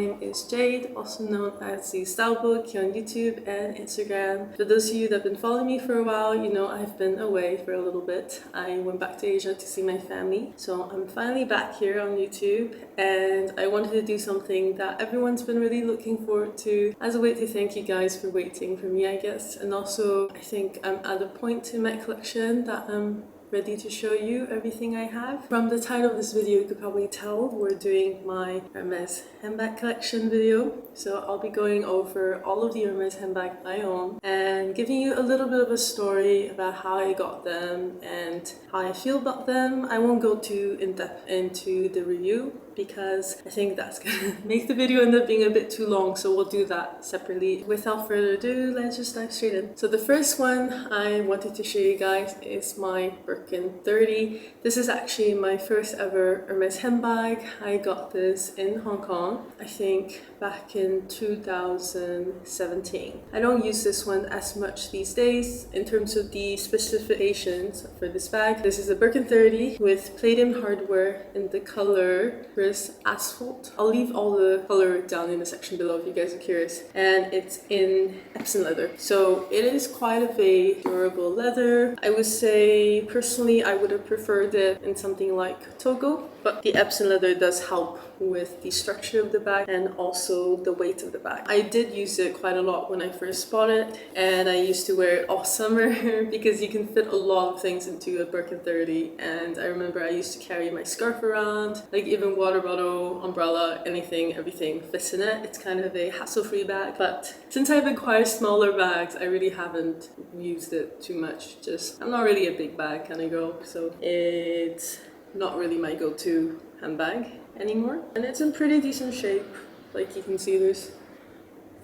name is Jade, also known as the Style Book on YouTube and Instagram. For those of you that have been following me for a while, you know I've been away for a little bit. I went back to Asia to see my family, so I'm finally back here on YouTube, and I wanted to do something that everyone's been really looking forward to as a way to thank you guys for waiting for me, I guess. And also, I think I'm at a point in my collection that I'm ready to show you everything I have. From the title of this video, you could probably tell we're doing my Hermes handbag collection video. So I'll be going over all of the Hermes handbags I own and giving you a little bit of a story about how I got them and how I feel about them. I won't go too in-depth into the review because I think that's gonna make the video end up being a bit too long, so we'll do that separately. Without further ado, let's just dive straight in. So the first one I wanted to show you guys is my Birkin 30. This is actually my first ever Hermes handbag. I got this in Hong Kong, I think back in 2017. I don't use this one as much these days. In terms of the specifications for this bag, this is a Birkin 30 with Palladium hardware in the color Gris Asphalt. I'll leave all the color down in the section below if you guys are curious. And it's in Epsom leather. So it is quite of a durable leather. I would say personally I would have preferred it in something like Togo, but the Epsom leather does help with the structure of the bag and also the weight of the bag. I did use it quite a lot when I first bought it, and I used to wear it all summer because you can fit a lot of things into a Birkin 30. And I remember I used to carry my scarf around, like even water bottle, umbrella, anything, everything fits in it. It's kind of a hassle-free bag, but since I've acquired smaller bags, I really haven't used it too much. I'm not really a big bag kind of girl, so it's not really my go-to handbag anymore. And it's in pretty decent shape. Like you can see, there's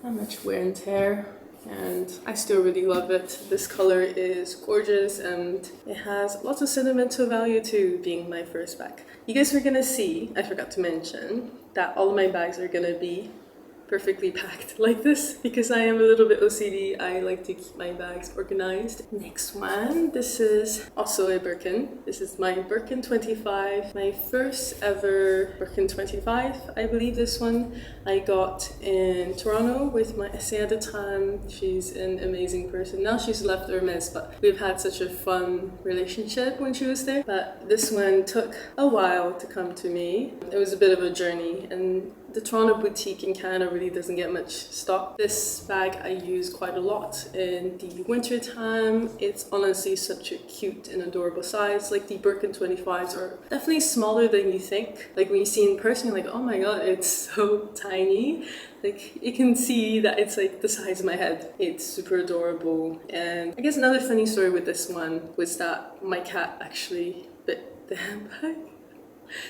not much wear and tear, and I still really love it. This color is gorgeous and it has lots of sentimental value too, being my first bag. You guys are gonna see, I forgot to mention, that all of my bags are gonna be perfectly packed like this because I am a little bit OCD. I like to keep my bags organized. Next one, this is also a Birkin. This is my Birkin 25, my first ever Birkin 25. I believe this one I got in Toronto with my essay at the time. She's an amazing person. Now she's left Hermes, but we've had such a fun relationship when she was there. But this one took a while to come to me. It was a bit of a journey, and the Toronto boutique in Canada really doesn't get much stock. This bag I use quite a lot in the winter time. It's honestly such a cute and adorable size. Like the Birkin 25s are definitely smaller than you think. Like when you see in person, you're like, oh my god, it's so tiny. Like you can see that it's like the size of my head. It's super adorable. And I guess another funny story with this one was that my cat actually bit the handbag.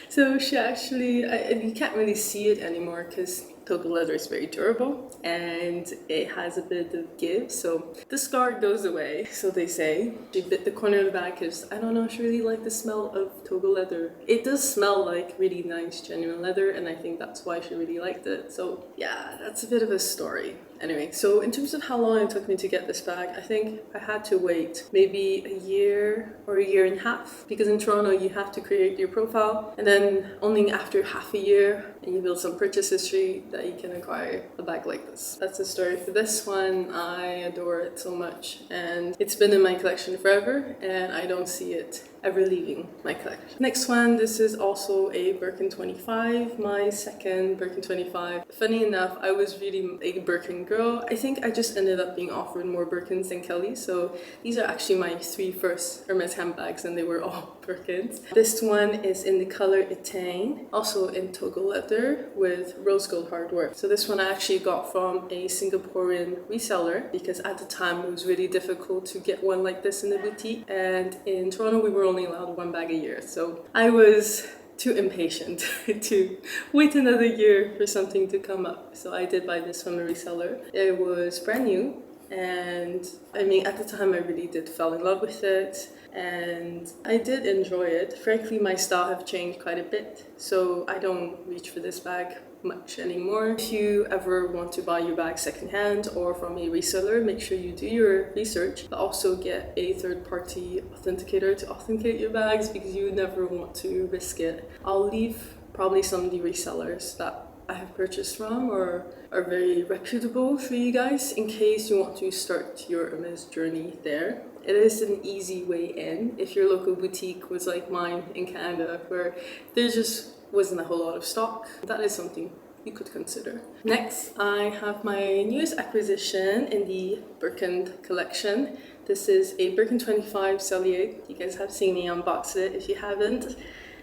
So she actually, you can't really see it anymore because Togo leather is very durable and it has a bit of give, so the scar goes away, so they say. She bit the corner of the bag because, I don't know, she really liked the smell of Togo leather. It does smell like really nice, genuine leather, and I think that's why she really liked it. So yeah, that's a bit of a story. Anyway, so in terms of how long it took me to get this bag, I think I had to wait maybe a year or a year and a half, because in Toronto you have to create your profile, and then only after half a year and you build some purchase history that you can acquire a bag like this. That's the story for this one. I adore it so much and it's been in my collection forever, and I don't see it ever leaving my collection. Next one, this is also a Birkin 25, my second Birkin 25. Funny enough, I was really a Birkin girl. I think I just ended up being offered more Birkins than Kelly, so these are actually my 3 first Hermes handbags and they were all Birkins. This one is in the color Etain, also in Togo leather with rose gold hardware. So this one I actually got from a Singaporean reseller because at the time it was really difficult to get one like this in the boutique, and in Toronto we were only allowed 1 bag a year, so I was too impatient to wait another year for something to come up. So I did buy this from a reseller. It was brand new, and I mean at the time I really did fall in love with it and I did enjoy it. Frankly, my style have changed quite a bit, so I don't reach for this bag much anymore. If you ever want to buy your bag secondhand or from a reseller, make sure you do your research, but also get a third-party authenticator to authenticate your bags because you never want to risk it. I'll leave probably some of the resellers that I have purchased from or are very reputable for you guys in case you want to start your Hermes journey there. It is an easy way in if your local boutique was like mine in Canada, where there just wasn't a whole lot of stock. That is something you could consider. Next, I have my newest acquisition in the Birkin collection. This is a Birkin 25 Sellier. You guys have seen me unbox it. If you haven't,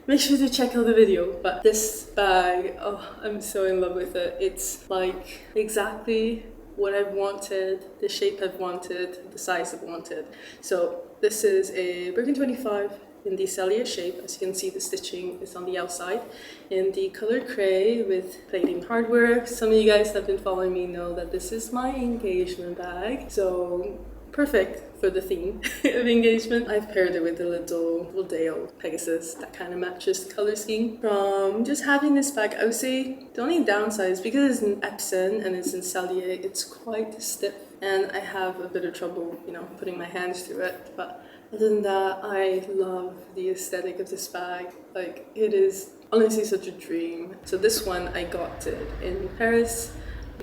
make sure to check out the video. But this bag, oh, I'm so in love with it. It's like exactly what I've wanted, the shape I've wanted, the size I've wanted. So this is a Birkin 25 in the Sellier shape. As you can see, the stitching is on the outside in the color Craie with Palladium hardware. Some of you guys that have been following me know that this is my engagement bag, so perfect for the theme of engagement. I've paired it with a little Dale Pegasus that kind of matches the color scheme. From just having this bag, I would say the only downside is because it's in Epsom and it's in Sellier, it's quite stiff and I have a bit of trouble, you know, putting my hands through it. But other than that, I love the aesthetic of this bag. Like, it is honestly such a dream. So this one, I got it in Paris.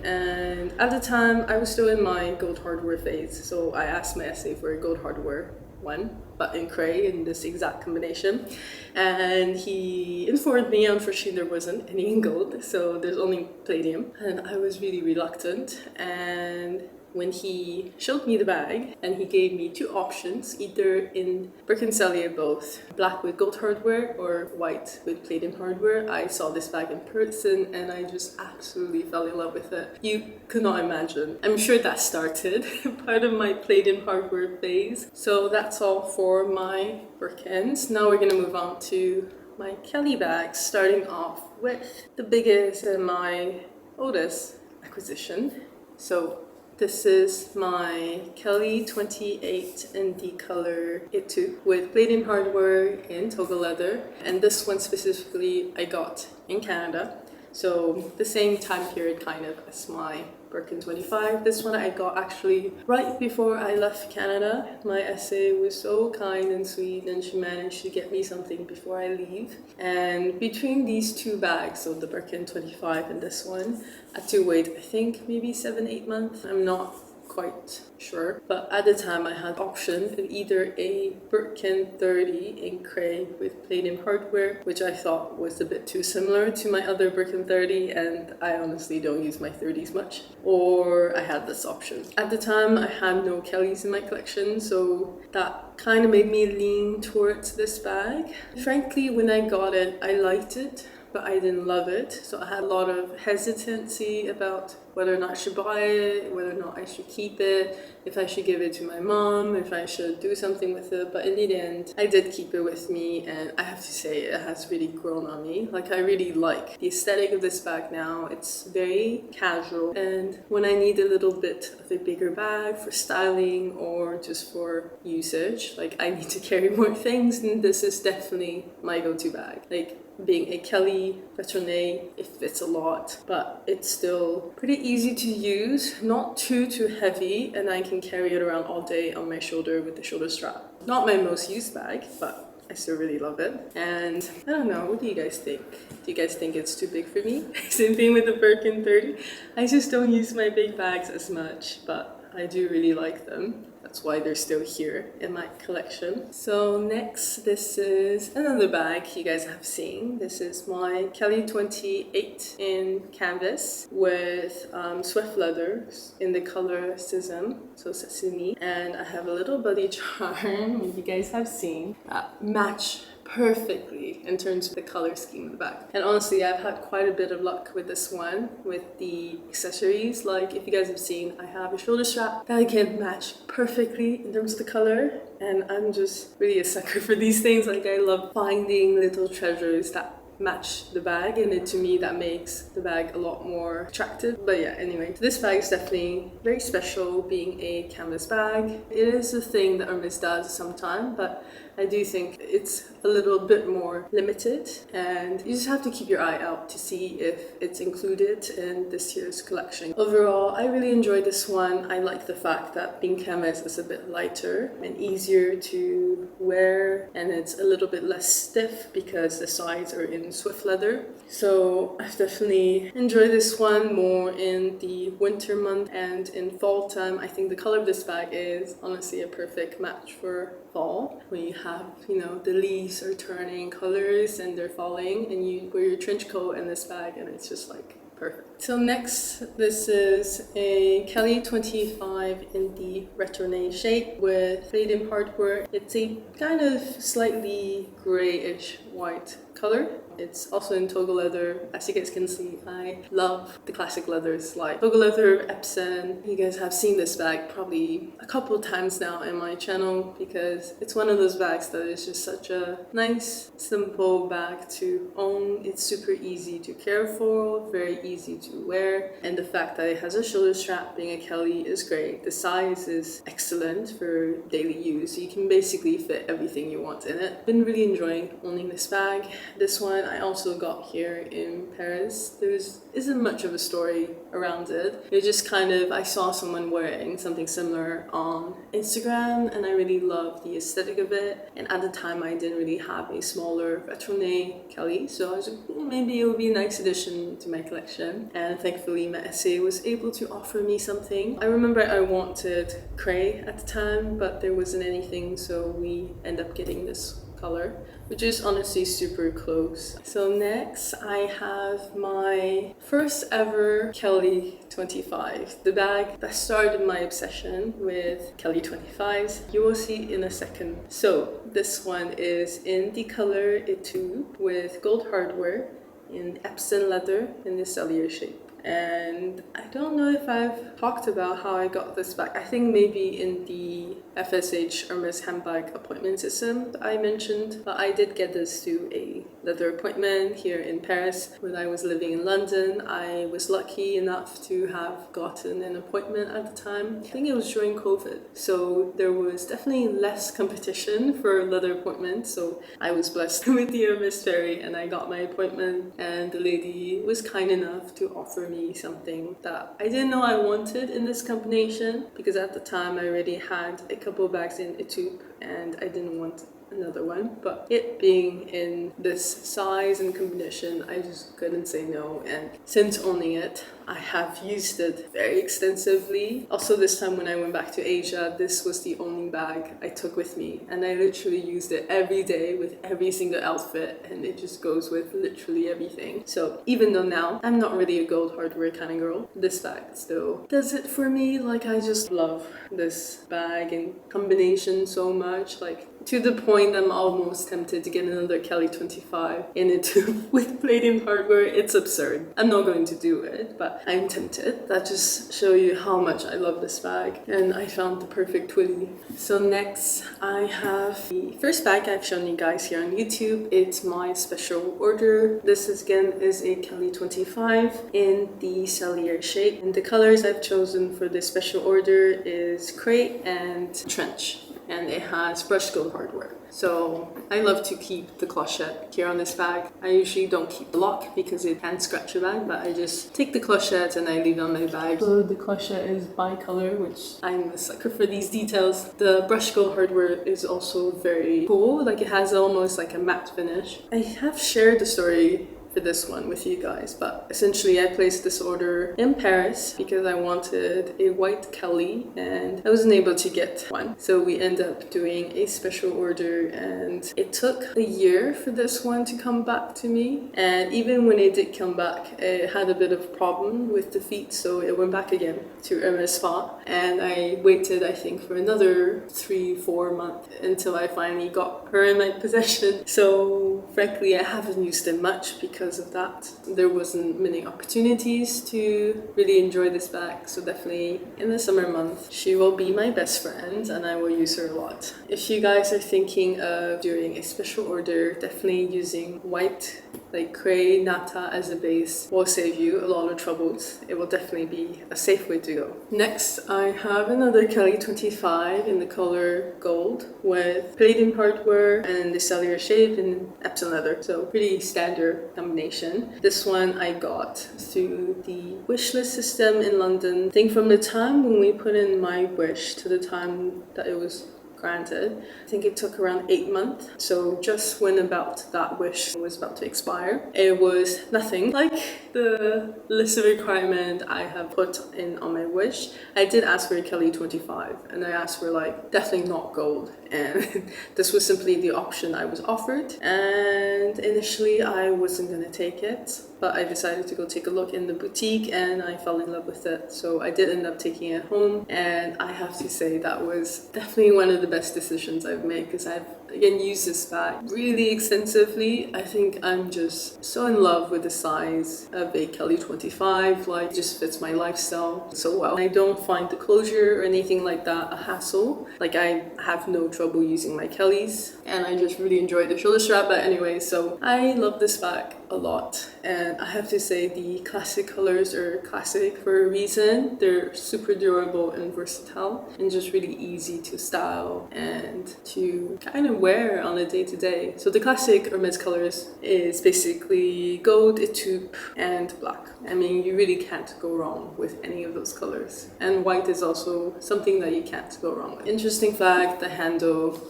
And at the time, I was still in my gold hardware phase. So I asked my SA for a gold hardware one, but in Craie, in this exact combination. And he informed me, unfortunately, there wasn't any in gold. So there's only Palladium. And I was really reluctant. And when he showed me the bag and he gave me two options, either in Birkin Sellier, both black with gold hardware or white with Palladium hardware, I saw this bag in person and I just absolutely fell in love with it. You could not imagine. I'm sure that started part of my Palladium hardware phase. So that's all for my Birkins. Now we're gonna move on to my Kelly bags, starting off with the biggest and my oldest acquisition. So this is my Kelly 28 in the color Etoupe with Palladium hardware in Togo leather. And this one specifically I got in Canada. So the same time period kind of as my Birkin 25. This one I got actually right before I left Canada. My SA was so kind and sweet and she managed to get me something before I leave. And between these two bags, so the Birkin 25 and this one, I had to wait, I think maybe 7-8 months. I'm not quite sure, but at the time I had option of either a Birkin 30 in Craie with Palladium hardware, which I thought was a bit too similar to my other Birkin 30, and I honestly don't use my 30s much, or I had this option. At the time I had no Kellys in my collection, so that kind of made me lean towards this bag. Frankly, when I got it, I liked it, but I didn't love it. So I had a lot of hesitancy about whether or not I should buy it, whether or not I should keep it, if I should give it to my mom, if I should do something with it. But in the end, I did keep it with me, and I have to say it has really grown on me. Like, I really like the aesthetic of this bag now. It's very casual, and when I need a little bit of a bigger bag for styling or just for usage, like I need to carry more things, and this is definitely my go-to bag. Like, being a Kelly Retourne, it fits a lot, but it's still pretty easy to use, not too heavy, and I can carry it around all day on my shoulder with the shoulder strap. Not my most used bag, but I still really love it. And I don't know, what do you guys think? Do you guys think it's too big for me? Same thing with the Birkin 30. I just don't use my big bags as much, but I do really like them. That's why they're still here in my collection. So next, this is another bag you guys have seen. This is my Kelly 28 in canvas with swift leather in the color Sesame. And I have a little body charm you guys have seen that match perfectly in terms of the color scheme of the bag. And honestly, I've had quite a bit of luck with this one, with the accessories. Like, if you guys have seen, I have a shoulder strap that I can match perfectly in terms of the color, and I'm just really a sucker for these things. Like, I love finding little treasures that match the bag, and to me that makes the bag a lot more attractive. But yeah, anyway, this bag is definitely very special, being a canvas bag. It is a thing that Hermes does sometimes, but I do think it's a little bit more limited, and you just have to keep your eye out to see if it's included in this year's collection. Overall, I really enjoyed this one. I like the fact that pink Hermes is a bit lighter and easier to wear, and it's a little bit less stiff because the sides are in swift leather. So I've definitely enjoyed this one more in the winter month, and in fall time I think the color of this bag is honestly a perfect match for fall, when you have, you know, the leaves are turning colors and they're falling, and you wear your trench coat and this bag and it's just like perfect. So next, this is a Kelly 25 in the Retourne shape with Palladium hardware. It's a kind of slightly grayish white color. It's also in Togo leather. As you guys can see, I love the classic leathers like Togo leather, Epsom. You guys have seen this bag probably a couple of times now in my channel, because it's one of those bags that is just such a nice, simple bag to own. It's super easy to care for, very easy to wear, and the fact that it has a shoulder strap being a Kelly is great. The size is excellent for daily use. You can basically fit everything you want in it. Been really enjoying owning this bag. This one I also got here in Paris. There isn't much of a story around it. It just kind of, I saw someone wearing something similar on Instagram and I really loved the aesthetic of it. And at the time I didn't really have a smaller Retourne Kelly, so I was like, maybe it would be a nice addition to my collection. And thankfully Messe was able to offer me something. I remember I wanted Craie at the time, but there wasn't anything, so we ended up getting this color, which is honestly super close. So next I have my first ever Kelly 25, the bag that started my obsession with Kelly 25s. You will see in a second. So this one is in the color Etoupe with gold hardware in Epsom leather in the Sellier shape. And I don't know if I've talked about how I got this bag. I think maybe in the FSH Hermes Handbag appointment system that I mentioned, but I did get this through a leather appointment here in Paris when I was living in London. I was lucky enough to have gotten an appointment at the time. I think it was during COVID, so there was definitely less competition for leather appointments, so I was blessed with the Hermes ferry and I got my appointment, and the lady was kind enough to offer me something that I didn't know I wanted in this combination, because at the time I already had a couple of bags in Etoupe and I didn't want another one, but it being in this size and combination, I just couldn't say no. And since owning it, I have used it very extensively. Also this time when I went back to Asia, this was the only bag I took with me, and I literally used it every day with every single outfit, and it just goes with literally everything. So even though now I'm not really a gold hardware kind of girl, this bag still does it for me. Like, I just love this bag and combination so much, like to the point I'm almost tempted to get another Kelly 25 in it with Palladium hardware. It's absurd. I'm not going to do it, but I'm tempted. That just show you how much I love this bag, and I found the perfect twilly. So next I have the first bag I've shown you guys here on YouTube. It's my special order. This again is a Kelly 25 in the Sellier shape, and the colors I've chosen for this special order is Craie and Trench, and it has brushed gold hardware. So I love to keep the clochette here on this bag. I usually don't keep the lock because it can scratch your bag, but I just take the clochette and I leave it on my bag. So the clochette is bi-color, which I'm a sucker for these details. The brushed gold hardware is also very cool. Like, it has almost like a matte finish. I have shared the story for this one with you guys, but essentially I placed this order in Paris because I wanted a white Kelly and I wasn't able to get one, so we ended up doing a special order, and it took a year for this one to come back to me. And even when it did come back, it had a bit of problem with the feet, so it went back again to Hermes Spa, and I waited I think for another 3-4 months until I finally got her in my possession. So frankly I haven't used it much because of that. There wasn't many opportunities to really enjoy this bag, so definitely in the summer month she will be my best friend and I will use her a lot. If you guys are thinking of doing a special order, definitely using white like Craie Nata as a base will save you a lot of troubles. It will definitely be a safe way to go. Next, I have another Kelly 25 in the color gold with Palladium hardware and the Sellier shape in Epsom leather. So pretty standard combination. This one I got through the wishlist system in London. I think from the time when we put in my wish to the time that it was granted, I think it took around 8 months. So just when about that wish was about to expire, it was nothing like the list of requirement I have put in on my wish. I did ask for a Kelly 25 and I asked for like definitely not gold, and this was simply the option I was offered, and initially I wasn't gonna take it, but I decided to go take a look in the boutique and I fell in love with it. So I did end up taking it home, and I have to say that was definitely one of the best decisions I've made, because I've again used this bag really extensively. I think I'm just so in love with the size of a Kelly 25, like it just fits my lifestyle so well. I don't find the closure or anything like that a hassle. Like I have no trouble using my Kellys, and I just really enjoy the shoulder strap. But anyway, so I love this bag a lot, and I have to say the classic colors are classic for a reason. They're super durable and versatile and just really easy to style and to kind of wear on a day-to-day. So the classic Hermes colors is basically gold, Etoupe and black. I mean, you really can't go wrong with any of those colors, and white is also something that you can't go wrong with. Interesting fact, the handle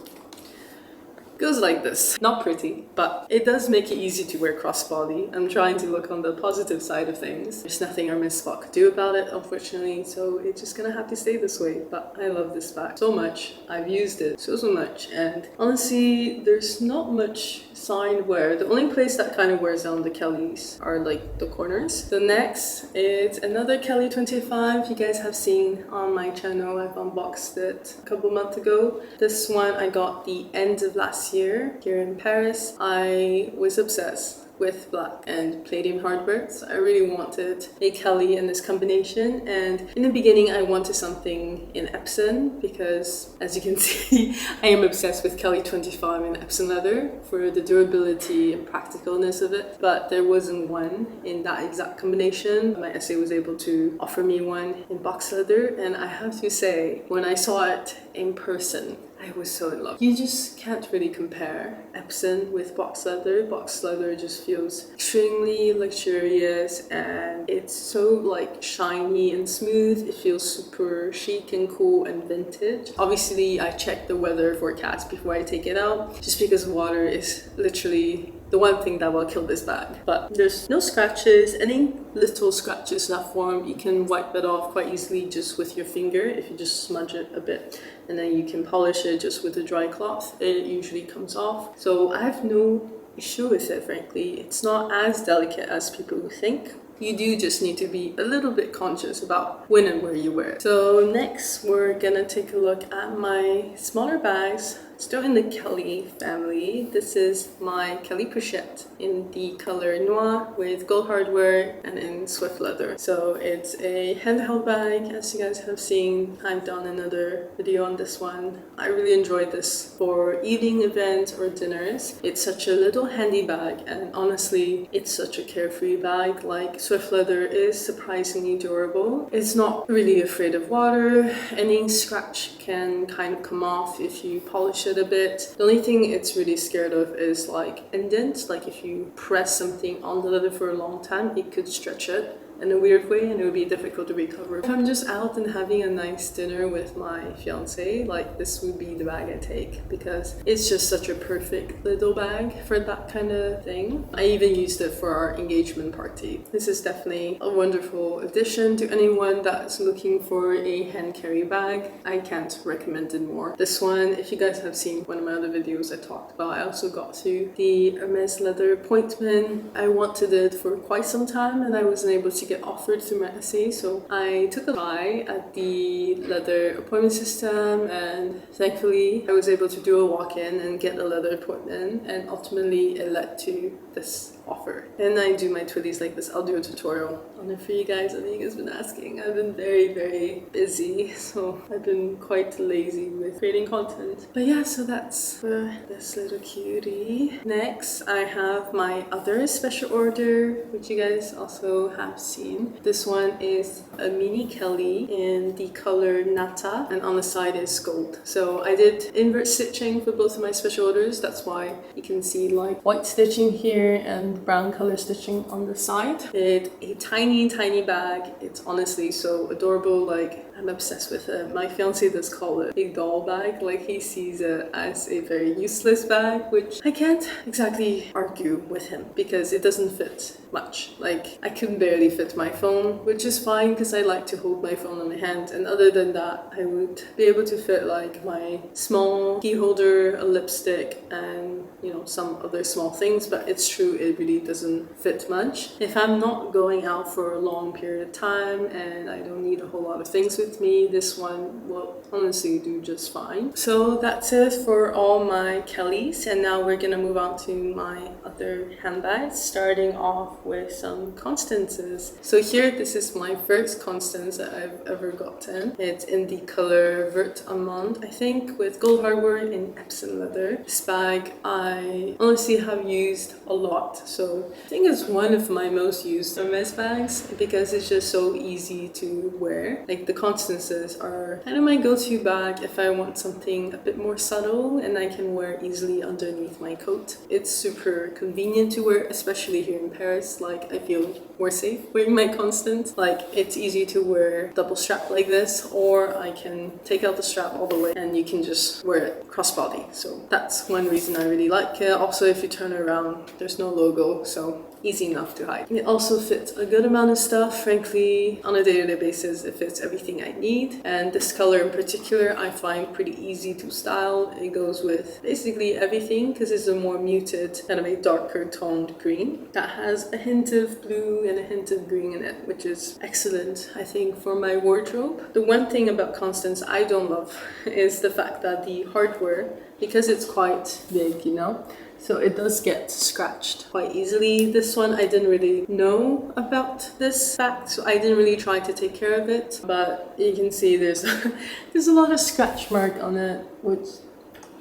goes like this. Not pretty, but it does make it easy to wear crossbody. I'm trying to look on the positive side of things. There's nothing Hermes Spot could do about it, unfortunately, so it's just gonna have to stay this way. But I love this bag so much. I've used it so much, and honestly, there's not much signed wear. The only place that kind of wears down the Kellys are like the corners. The next is another Kelly 25 you guys have seen on my channel. I've unboxed it a couple months ago. This one I got the end of last year here in Paris. I was obsessed with black and Palladium hardware. So I really wanted a Kelly in this combination, and in the beginning I wanted something in Epsom because, as you can see, I am obsessed with Kelly 25 in Epsom leather for the durability and practicalness of it, but there wasn't one in that exact combination. My SA was able to offer me one in box leather, and I have to say, when I saw it in person, I was so in love. You just can't really compare Epsom with box leather. Box leather just feels extremely luxurious, and it's so like shiny and smooth. It feels super chic and cool and vintage. Obviously, I check the weather forecast before I take it out, just because water is literally the one thing that will kill this bag. But there's no scratches. Any little scratches that form, you can wipe it off quite easily just with your finger if you just smudge it a bit, and then you can polish it just with a dry cloth. It usually comes off. So I have no issue with it, frankly. It's not as delicate as people think. You do just need to be a little bit conscious about when and where you wear it. So next, we're gonna take a look at my smaller bags. Still in the Kelly family. This is my Kelly Pochette in the color noir with gold hardware and in swift leather. So it's a handheld bag, as you guys have seen. I've done another video on this one. I really enjoyed this for evening events or dinners. It's such a little handy bag, and honestly, it's such a carefree bag. Like, swift leather is surprisingly durable. It's not really afraid of water. Any scratch can kind of come off if you polish it a bit. The only thing it's really scared of is like indents. Like if you press something on the leather for a long time, it could stretch it in a weird way and it would be difficult to recover. If I'm just out and having a nice dinner with my fiance, like this would be the bag I take, because it's just such a perfect little bag for that kind of thing. I even used it for our engagement party. This is definitely a wonderful addition to anyone that's looking for a hand carry bag. I can't recommend it more. This one, if you guys have seen one of my other videos I talked about, I also got to the Hermes leather appointment. I wanted it for quite some time and I wasn't able to get offered through my SA, so I took a try at the leather appointment system, and thankfully I was able to do a walk-in and get a leather appointment, and ultimately it led to this offer. And I do my twillies like this. I'll do a tutorial on it for you guys. I know you guys have been asking. I've been very busy, so I've been quite lazy with creating content. But yeah, so that's for this little cutie. Next, I have my other special order, which you guys also have seen. This one is a mini Kelly in the color Nata, and on the side is gold. So I did invert stitching for both of my special orders. That's why you can see like white stitching here and brown color stitching on the side. It's a tiny bag. It's honestly so adorable. Like, I'm obsessed with it. My fiance does call it a doll bag. Like, he sees it as a very useless bag, which I can't exactly argue with him because it doesn't fit much. Like, I can barely fit my phone, which is fine because I like to hold my phone on my hand. And other than that, I would be able to fit like my small key holder, a lipstick, and you know, some other small things. But it's true, it really doesn't fit much. If I'm not going out for a long period of time and I don't need a whole lot of things with me, this one will honestly do just fine. So that's it for all my Kellys, and now we're gonna move on to my other handbags, starting off with some Constances. So here, this is my first Constance that I've ever gotten. It's in the color Retourne, I think, with gold hardware in Epsom leather. This bag I honestly have used a lot, so I think it's one of my most used Hermes bags because it's just so easy to wear. Like, the Constances are kind of my go-to bag if I want something a bit more subtle and I can wear easily underneath my coat. It's super convenient to wear, especially here in Paris. Like, I feel more safe wearing my Constance. Like, it's easy to wear double strap like this, or I can take out the strap all the way and you can just wear it crossbody. So that's one reason I really like it. Also, if you turn around, there's no logo, so easy enough to hide. It also fits a good amount of stuff. Frankly, on a day-to-day basis, it fits everything I need. And this color in particular, I find pretty easy to style. It goes with basically everything because it's a more muted, kind of a darker toned green that has a hint of blue and a hint of green in it, which is excellent, I think, for my wardrobe. The one thing about Constance I don't love is the fact that the hardware, because it's quite big, you know, so it does get scratched quite easily. This one, I didn't really know about this fact, so I didn't really try to take care of it. But you can see there's a lot of scratch mark on it, which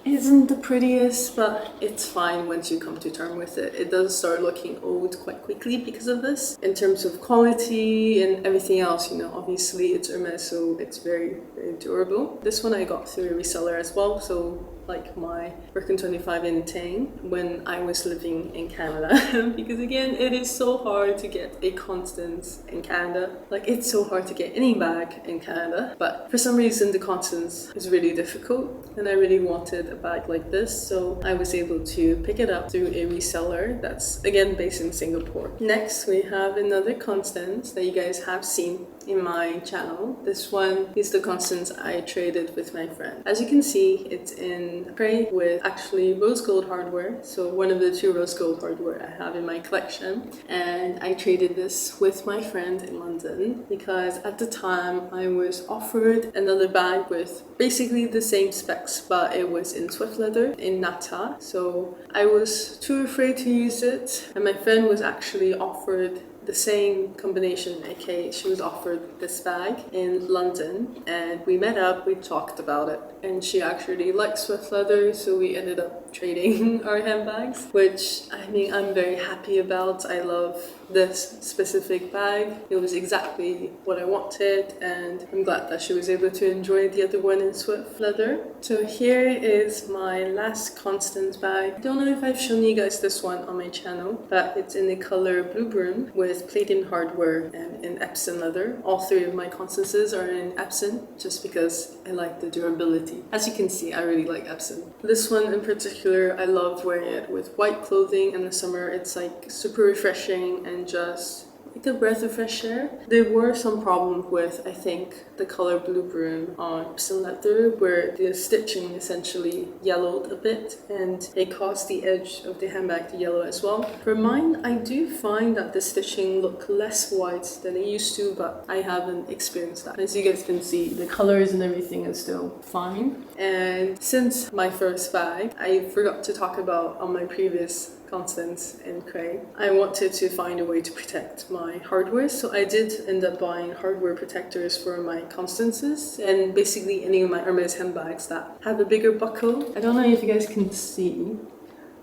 isn't the prettiest, but it's fine once you come to terms with it. It does start looking old quite quickly because of this. In terms of quality and everything else, you know, obviously it's Hermes, so it's very durable. This one I got through a reseller as well, so like my Birkin 25 in Etain when I was living in Canada because again, it is so hard to get a Constance in Canada. Like, it's so hard to get any bag in Canada, but for some reason the Constance is really difficult and I really wanted a bag like this, so I was able to pick it up through a reseller that's again based in Singapore. Next, we have another Constance that you guys have seen in my channel. This one is the Constance I traded with my friend. As you can see, it's in Craie with actually rose gold hardware, so one of the two rose gold hardware I have in my collection, and I traded this with my friend in London because at the time I was offered another bag with basically the same specs, but it was in Swift leather in Nata, so I was too afraid to use it, and my friend was actually offered the same combination, aka she was offered this bag in London, and we met up, we talked about it, and she actually likes Swift leather, so we ended up trading our handbags, which I mean I'm very happy about. I love this specific bag. It was exactly what I wanted, and I'm glad that she was able to enjoy the other one in Swift leather. So here is my last Constance bag. I don't know if I've shown you guys this one on my channel, but it's in the color Blue Broom with Palladium hardware and in Epsom leather. All three of my Constances are in Epsom just because I like the durability. As you can see, I really like Epsom. This one in particular, I love wearing it with white clothing in the summer. It's like super refreshing and just like a breath of fresh air. There were some problems with, I think, the color Blue Broom on Epsom leather where the stitching essentially yellowed a bit and it caused the edge of the handbag to yellow as well. For mine, I do find that the stitching look less white than it used to, but I haven't experienced that. As you guys can see, the colors and everything is still fine. And since my first bag, I forgot to talk about on my previous Constance and Craie, I wanted to find a way to protect my hardware, so I did end up buying hardware protectors for my Constances and basically any of my Hermes handbags that have a bigger buckle. I don't know if you guys can see,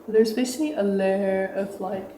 but there's basically a layer of like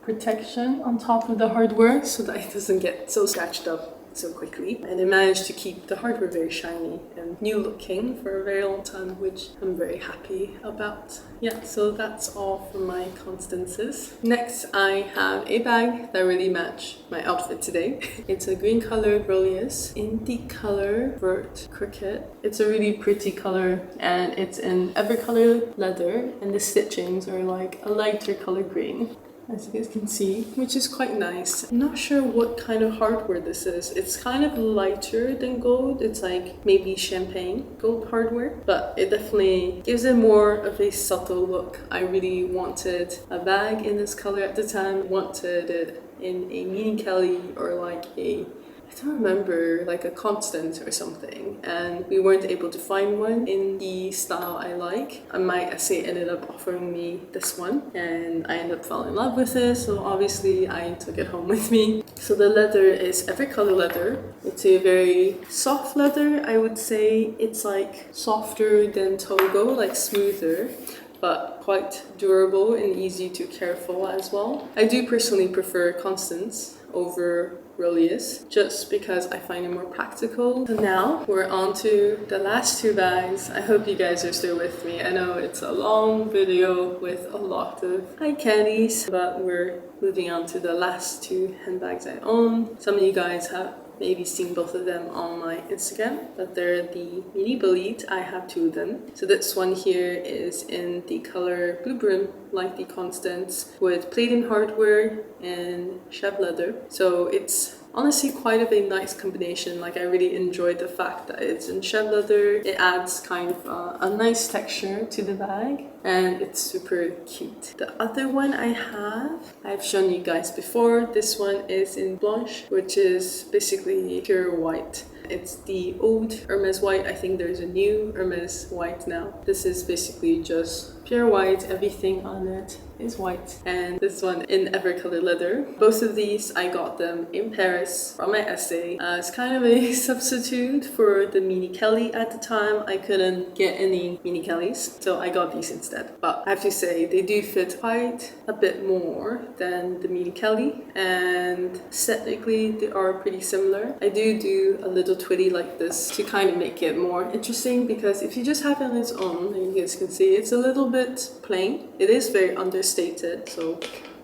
protection on top of the hardware so that it doesn't get so scratched up so quickly, and it managed to keep the hardware very shiny and new looking for a very long time, which I'm very happy about. Yeah, so that's all for my Constances. Next, I have a bag that really matched my outfit today. It's a green colored Rollius in the color Vert Cricket. It's a really pretty color and it's in evercolor leather, and the stitchings are like a lighter color green, as you guys can see, which is quite nice. I'm not sure what kind of hardware this is. It's kind of lighter than gold. It's like maybe champagne gold hardware, but it definitely gives it more of a subtle look. I really wanted a bag in this color at the time. Wanted it in a mini Kelly or like a, I don't remember, like a Constance or something, and we weren't able to find one in the style I like. My SA ended up offering me this one and I ended up falling in love with it, so obviously I took it home with me. So the leather is evercolor leather. It's a very soft leather, I would say. It's like softer than Togo, like smoother, but quite durable and easy to care for as well. I do personally prefer Constance over Rollius just because I find it more practical. So now we're on to the last two bags. I hope you guys are still with me. I know it's a long video with a lot of eye candies, but we're moving on to the last two handbags I own. Some of you guys have maybe seen both of them on my Instagram, but they're the Mini Bolide. I have two of them. So this one here is in the color Blue Brim, like the Constance, with Palladium hardware and chev leather. So it's honestly quite of a nice combination. Like I really enjoyed the fact that it's in chev leather. It adds kind of a nice texture to the bag and it's super cute. The other one I've shown you guys before. This one is in Blanche, which is basically pure white. It's the old Hermes white. I think there's a new Hermes white now. This is basically just pure white. Everything on it is white. And this one in evercolor leather. Both of these, I got them in Paris from my essay as kind of a substitute for the Mini Kelly at the time. I couldn't get any Mini Kellys, so I got these instead. But I have to say, they do fit quite a bit more than the Mini Kelly, and aesthetically they are pretty similar. I do a little twitty like this to kind of make it more interesting, because if you just have it on its own, and you guys can see it's a little bit plain. It is very understated, so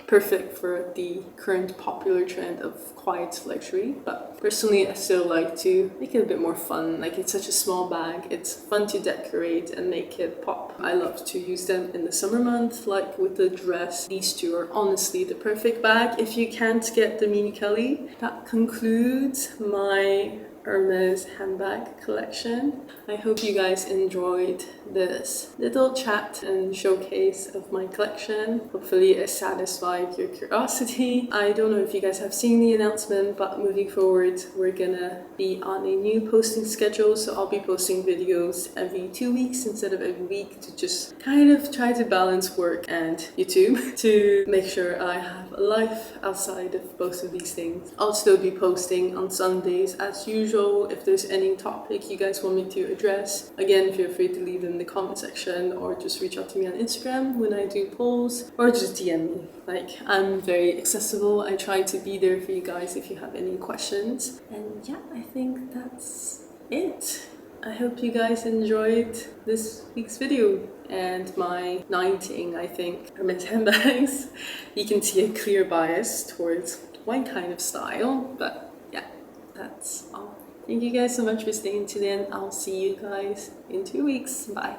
perfect for the current popular trend of quiet luxury. But personally, I still like to make it a bit more fun. Like, it's such a small bag, it's fun to decorate and make it pop. I love to use them in the summer month, like with the dress. These two are honestly the perfect bag if you can't get the Mini Kelly. That concludes my Hermes handbag collection. I hope you guys enjoyed this little chat and showcase of my collection. Hopefully it satisfied your curiosity. I don't know if you guys have seen the announcement, but moving forward we're gonna be on a new posting schedule, so I'll be posting videos every 2 weeks instead of every week, to just kind of try to balance work and YouTube to make sure I have a life outside of both of these things. I'll still be posting on Sundays as usual. If there's any topic you guys want me to address, again, feel free to leave in the comment section or just reach out to me on Instagram when I do polls, or just DM me. Like, I'm very accessible. I try to be there for you guys if you have any questions. And yeah, I think that's it. I hope you guys enjoyed this week's video and my 19, I think, Hermes handbags. You can see a clear bias towards one kind of style, but yeah, that's all. Thank you guys so much for staying to the end. I'll see you guys in 2 weeks. Bye.